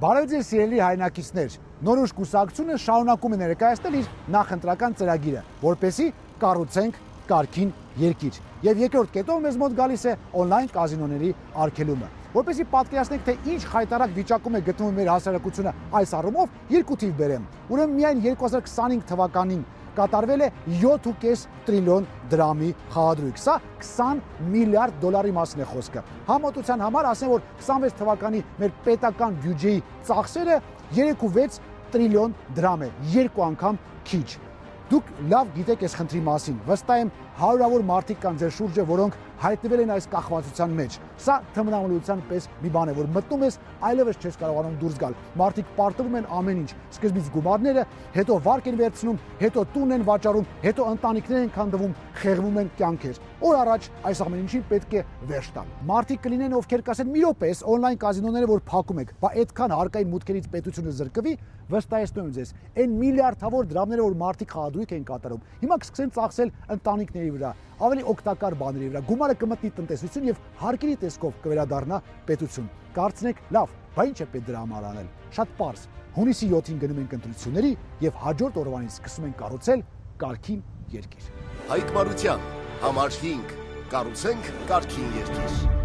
Բարև ձեզ սիրելի հայրենակիցներ, նորույթ կուսակցությունը շարունակում է ներկայացնել իր նախընտրական ծրագիրը, որպեսզի կառուցենք կարգին երկիր։ Եվ երկրորդ կետով մեզ մոտ գալիս է օնլայն կազինոների արգելումը։ Որպեսզի պատկերացնենք, թե ինչ խայտարակ վիճակում է գտնվում մեր հասարակությունը այս առումով, երկու թիվ բերեմ։ Ուրեմն միայն 2025 թվականին կատարվել է 7.5 տրիլիոն դրամի խաղադրույք։ Սա 20 միլիարդ դոլարի մասին է խոսքը։ Համատության համար ասեմ, որ 26 թվականի մեր պետական բյուջեի ծախսերը 3.6 տրիլիոն դրամ է, երկու անգամ քիչ։ Դուք լավ գիտեք այս խնդրի մասին, վստահ եմ հարյուրավոր մարդիկ կան ձեր շուրջը, որոնք հայտնվել են այս կախվածության մեջ։ Սա թմրամոլության պես մի բան է, որ մտնում ես, այլևս չես կարողանում դուրս գալ։ Մարդիկ պարտվում են ամեն ինչ, սկզբից գումարները, հետո վարկ են վերցնում, հետո տուն են վաճառում, հետո ընտանիքներ են քանդվում, խեղվում են կյանքեր։ Օր առաջ այս ամեն ինչին պետք է վերջ տալ։ Մարդիկ կլինեն, ովքեր կասեն՝ մի րոպե, օնլայն կազինոները որ փակում եք, բա այդքան հարկային մուտքերից պետությունը զրկվի, վստահեցնում եմ ձեզ, այն միլիարդավոր դրամները, որ մարդիկ խաղադրույք են կատարում, հիմա կսկսեն ծախսել ընտանիքների վրա, ավելի օգտակար բաների վրա, գումարը կմտնի տնտեսություն եւ հարկերի տեսքով կվերադառնա պետություն։ Կարծնեք, լավ, բա ինչ է պետք դրա համար անել։ Շատ պարզ։ Հունիսի 7-ին գնում ենք ընտրությունների եւ հաջորդ օրվանից սկսում ենք կառուցել կարգին երկիր։ Հայկ Մարության, համար 5, կառուցենք կարգին երկիր։